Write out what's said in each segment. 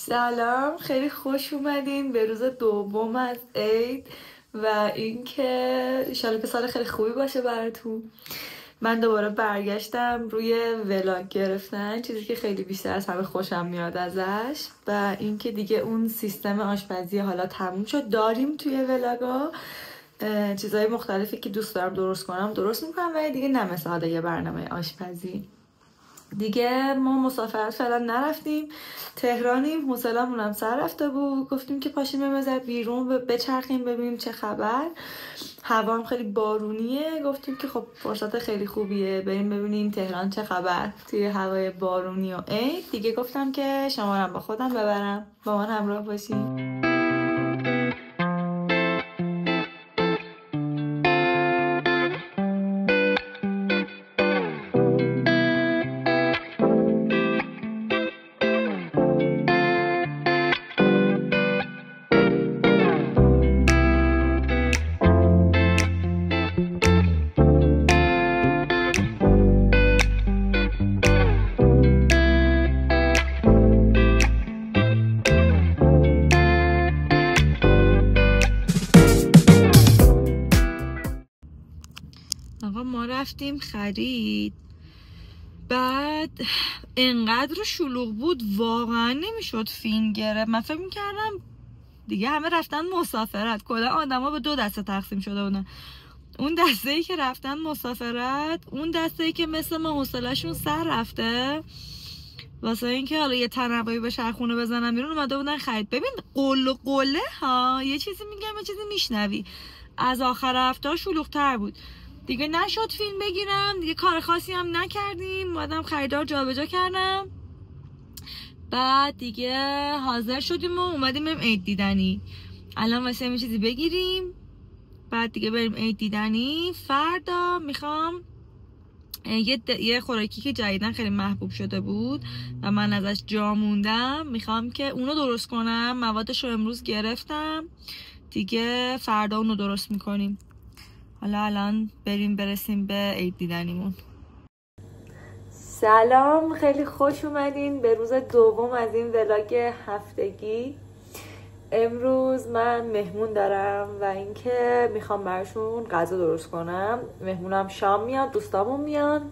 سلام، خیلی خوش اومدین به روز دوم از عید و اینکه انشالله که سال خیلی خوبی باشه براتون. من دوباره برگشتم روی ولاگ گرفتن، چیزی که خیلی بیشتر از همه خوشم میاد ازش و اینکه دیگه اون سیستم آشپزی حالا تموم شد. داریم توی ولاگا چیزهای مختلفی که دوست دارم درست کنم درست میکنم و دیگه نه مثل حالا یه برنامه آشپزی. دیگه ما مسافرت فعلا نرفتیم، تهرانیم، حوصله‌مون هم سر رفته بود، گفتیم که پاشیم بزنیم بیرون بچرخیم ببینیم چه خبر. هوا هم خیلی بارونیه، گفتیم که خب فرصت خیلی خوبیه بریم ببینیم تهران چه خبر توی هوای بارونی و عید. دیگه گفتم که شما رو با خودم ببرم، با من همراه باشیم. آقا ما رفتیم خرید، بعد انقدر شلوغ بود واقعا نمیشد فیلم گرفت. من فکر میکردم دیگه همه رفتن مسافرت، کلا آدما به دو دسته تقسیم شده بودن. اون دسته ای که رفتن مسافرت، اون دسته ای که مثل ما حوصله‌شون سر رفته واسه اینکه حالا یه تنوعی به شهرخونه بزنن بیرون اومده بودن خرید. ببین قل و قله ها، یه چیزی میگم یه چیزی میشنوی. از آخر هفته شلوغ‌تر بود دیگه، نشد فیلم بگیرم دیگه، کار خاصی هم نکردیم، اومدم خریدار جابجا کردم. بعد دیگه حاضر شدیم و اومدیم بریم عید دیدنی. الان واسه یه چیزی بگیریم بعد دیگه بریم عید دیدنی. فردا میخوام یه خوراکی که جدیدن خیلی محبوب شده بود و من ازش جا موندم، میخوام که اونو درست کنم. موادش رو امروز گرفتم دیگه، فردا اونو درست میکنیم. حالا الان برسیم به عید دیدنیمون. سلام، خیلی خوش اومدین به روز دوم از این ولاگ هفتگی. امروز من مهمون دارم و اینکه میخوام براشون غذا درست کنم. مهمونم شام میاد، دوستامون میان.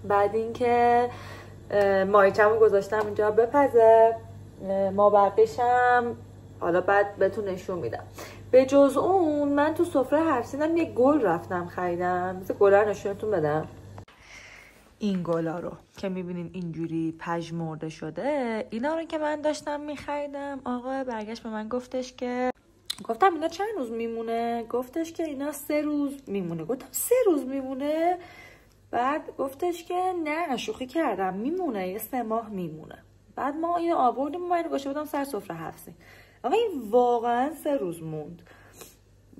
بعد اینکه ماهیچه‌مو گذاشتم اینجا بپزه، ما بقیشم حالا بعد بهتون نشون میدم. به جز اون من تو سفره هفسینم یه گل رفتم خریدم، مثل گلا رو نشونتون بدم. این گلا رو که میبینین اینجوری پژمرده شده، اینا رو که من داشتم میخریدم آقا برگشت به من گفتش که، گفتم اینا چند روز میمونه؟ گفتش که اینا 3 روز میمونه. گفتم 3 روز میمونه؟ بعد گفتش که نه شوخی کردم، میمونه، یه 3 ماه میمونه. بعد ما اینو آوردیم و اینو گوشه بودم سر سفره هفسین. آقا این واقعا 3 روز موند.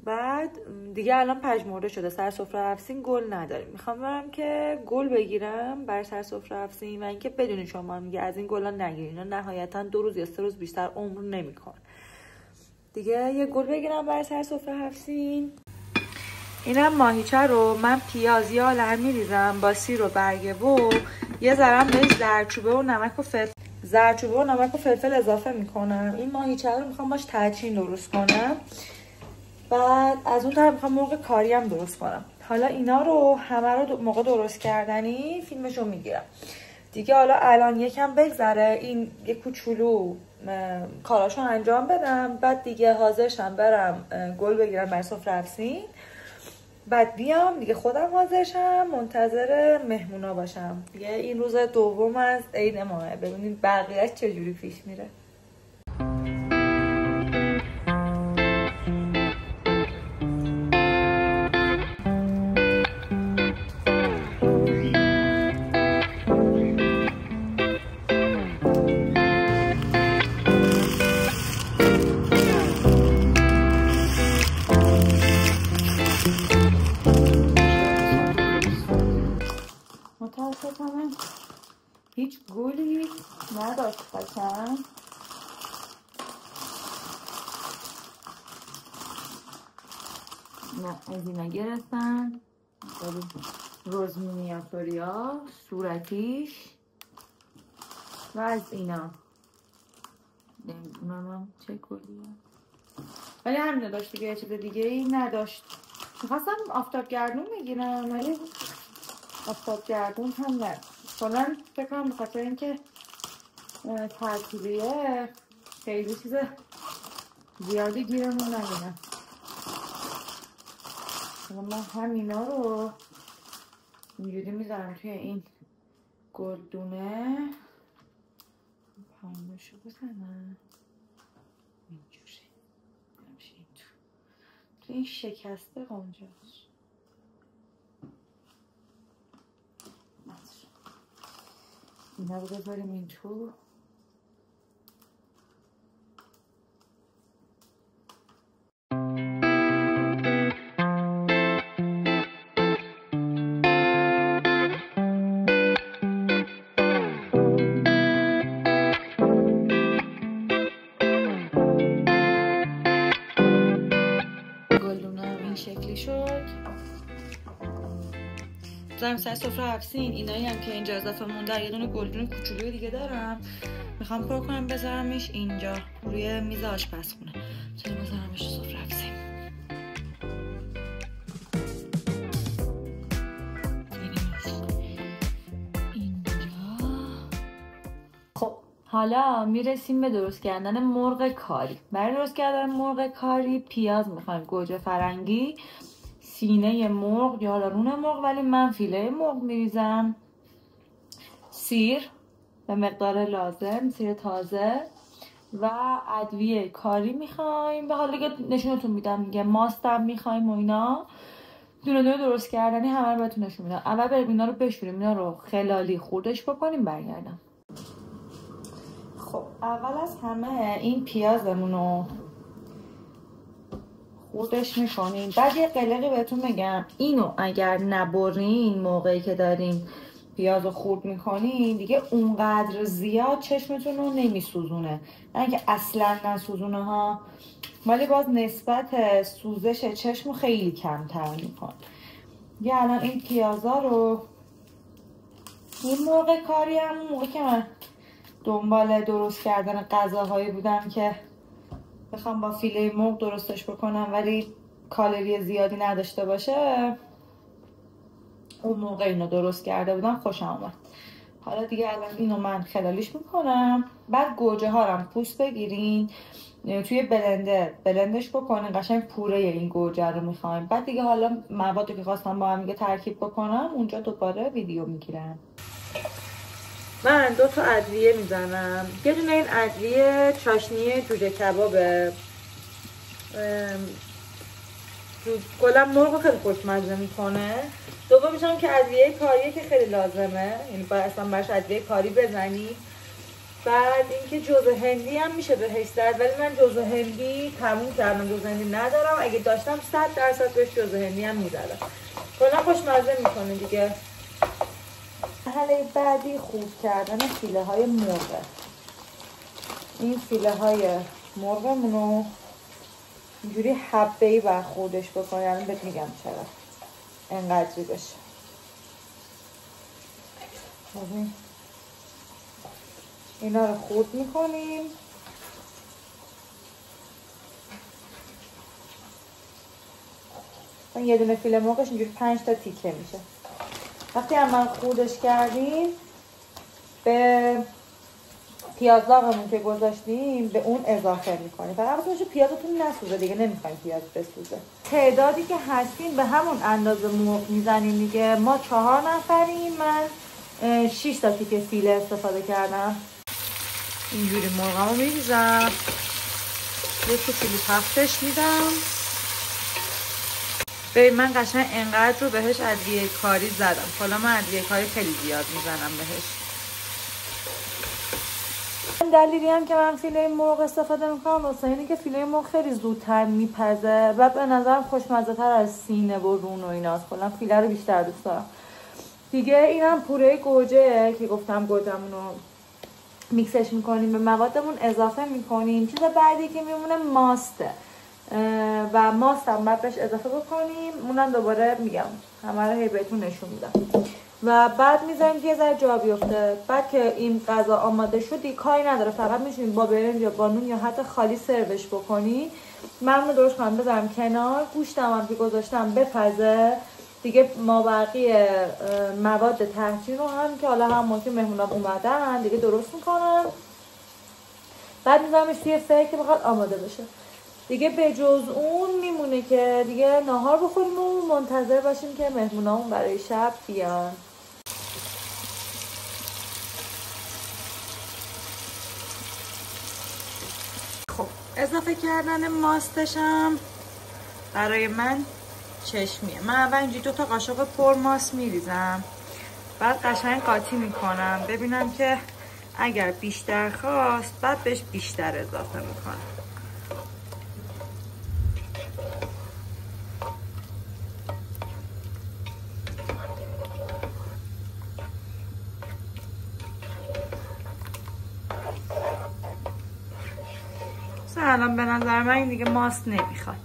بعد دیگه الان پژمرده شده، سر سفره هفسین گل نداریم. میخوام برم که گل بگیرم برای سر سفره هفسین و اینکه بدونید شما میگه از این گلا نگیرین، اینا نهایتا 2 روز یا 3 روز بیشتر عمر نمیکن. دیگه یه گل بگیرم برای سر سفره هفسین. اینم ماهیچه رو من پیاز یا لر میریزم با سیر و برگه و یه ذرم بهش زردچوبه و نمک و فلفل اضافه میکنم. این ماهیچه رو میخوام باش تحچین درست کنم. بعد از اون طرف میخوام مرغ کاری هم درست کنم. حالا اینا رو همه رو موقع درست کردنی فیلمشو میگیرم دیگه. حالا الان یکم بگذره این یه کوچولو کاراشو انجام بدم، بعد دیگه حاضرشم برم گل بگیرم برای سفره هفسین. بعد بیام دیگه خودم حاضرشم منتظر مهمونا باشم دیگه. این روز دوم از عید ماه، ببینید بقیه‌اش چجوری پیش میره. متاسفانه هیچ گلی نداشت باشم. نه از اینا گرفتن، روز مینیاتوریا صورتیش و از اینا نمیتونم چه گلیه، ولی همینو داشت دیگه، چیز دیگه ای نداشت. میخواستم آفتابگردون بگیرم ولی آفتابگردون هم نداشت. کلا فکر کنم بخاطر اینکه ترکیبیه خیلی چیز زیادی گیرمون نمیدن. من همینا رو اینجوری میذارم توی این گلدونه، پایینشو بزنم اینجوری همچین تو این شکسته قنجاش. اینا رو بذاریم این تو. شکلی شد. بذارم سر سفره افسین. اینایی هم که اینجا اضافه مونده، یه دونه گلدون کوچولوی دیگه دارم میخوام پر کنم بذارمش اینجا روی میز آشپزخونه. چرا بذارمش سفره افسین. اینجا. خب حالا میرسیم به درست کردن مرغ کاری. برای درست کردن مرغ کاری پیاز میخوایم، گوجه فرنگی، سینه مرغ یا حالا رون مرغ، ولی من فیله مرغ میریزم، سیر به مقدار لازم، سیر تازه و ادویه کاری میخوایم. به حالا که نشونتون میدم دیگه، ماستم میخوایم و اینا. دونه دونه درست کردنی همه رو بهتون نشون میدم. اول بریم اینا رو بشوریم، اینا رو خلالی خوردش بکنیم برگردم. خب اول از همه این پیازمون رو خوردش میکنیم. بعد یه قلقی بهتون بگم، اینو اگر نبرین موقعی که دارین پیاز رو خورد میکنین دیگه اونقدر زیاد چشمتون رو نمیسوزونه، نه اینکه اصلا نسوزونه ها، ولی باز نسبت سوزش چشم خیلی کمتر میکن. یه الان این پیازا رو، این مرغ کاری هم موقعی که من دنبال درست کردن غذاهایی بودم که بخوام با فیله مرغ درستش بکنم ولی کالری زیادی نداشته باشه، اون موقع اینو درست کرده بودم، خوشم اومد. حالا دیگه الان اینو من خلالیش میکنم. بعد گوجه ها رو پوست بگیرین توی بلندر بلندش بکنین، قشنگ پوره این گوجه رو میخوایم. بعد دیگه حالا موادی که خواستم با هم دیگه ترکیب بکنم اونجا دوباره ویدیو میگیرم. من 2 تا ادویه میزنم. یه دونه این ادویه چاشنی جوجه کبابه، کلا مرغ خیلی خوشمزه میکنه. دومیش هم که ادویه کاریه که خیلی لازمه، یعنی باید اصلا براش ادویه کاری بزنی. بعد اینکه جوز هندی هم میشه بهش زد، ولی من جوز هندی تموم کردم، جوز هندی ندارم. اگه داشتم 100% بهش جوز هندی هم میزدم، کلا خوشمزه میکنه دیگه. مرحله بعدی خورد کردن فیله های مرغ. این فیله های مرغمونو اینجوری حبه‌ای برخوردش بکنم، یعنی بهت میگم چرا انقدری بشه. اینا رو خورد میکنیم. یه دونه فیله مرغش اینجوری 5 تا تیکه میشه. وقتی هم خوردش کردیم به پیازلاقمون که گذاشتیم به اون اضافه میکنیم. فقط باشه پیازتون نسوزه دیگه، نمیخوایم پیاز بسوزه. تعدادی که هستین به همون اندازه مرغ میزنیم دیگه. ما 4 نفریم، من 6 تا تیکه فیله استفاده کردم. اینجوری مرغمو میریزم، یه کوچولو تفتش میدم. ببین من قشنگ انقدر رو بهش ادویه کاری زدم. حالا من ادویه کاری خیلی زیاد میزنم بهش. دلیلی هم که من فیله مرغ استفاده میکنم واسه اینه که فیله مرغ خیلی زودتر میپزه و به نظرم خوشمزه تر از سینه و رون و ایناست. کلا فیله رو بیشتر دوست دارم دیگه. اینم پوره گوجه که گفتم گوجه‌مون رو میکسش میکنیم، به موادمون اضافه میکنیم. چیز بعدی که میمونه ماسته و ماست هم باید بهش اضافه بکنیم. اونم دوباره میگم همه رو هی بهتون نشون میدم. و بعد میذاریم که یه ذره جا بیفته. بعد که این غذا آماده شد دیگه کاری نداره، فقط میتونید با برنج یا با نون یا حتی خالی سروش بکنی. من اونو درست کنم بذارم کنار، گوشتم هم که گذاشتم بپزه دیگه. ما بقیه مواد تحجین رو هم که حالا هم که مهمونام اومدن دیگه درست میکنم، بعد میذارمش توی فر که بخواد آماده بشه دیگه. به جز اون میمونه که دیگه ناهار بخوریم و منتظر باشیم که مهمونامون برای شب بیان. خب اضافه کردن ماستشم برای من چشمیه. من اول اینجوری 2 تا قاشق پر ماست میریزم، بعد قشنگ قاطی میکنم ببینم که اگر بیشتر خواست بعد بهش بیشتر اضافه میکنم. الان به نظر من این دیگه ماست نمیخواد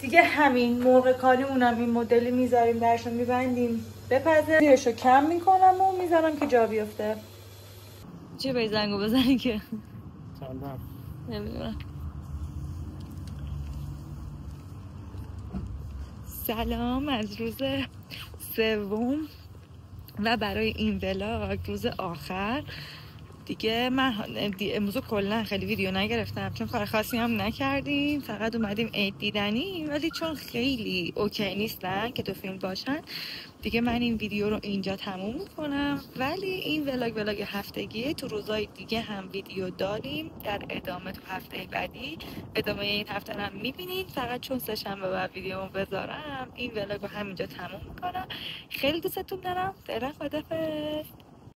دیگه. همین مرغ کالیمونم این مدلی میذاریم درشو میبندیم بپزه، زیرشو کم میکنم و میذارم که جا بیفته. چه به زنگو بزنی که چندم نمیدونم. سلام از روز 3 و برای این ولاگ روز آخر دیگه. من امروز کلا خیلی ویدیو نگرفتم چون کار خاصی هم نکردیم، فقط اومدیم عید دیدنی، ولی چون خیلی اوکی نیستن که تو فیلم باشن دیگه من این ویدیو رو اینجا تموم میکنم. ولی این ولاگ هفتگیه، تو روزهای دیگه هم ویدیو داریم در ادامه. تو هفته بعدی ادامه این هفته هم میبینید، فقط چون سه‌شنبه بعد ویدیومو بذارم این ولاگ رو همینجا تموم میکنم. خیلی دوستتون دارم. فعلا خدافظ.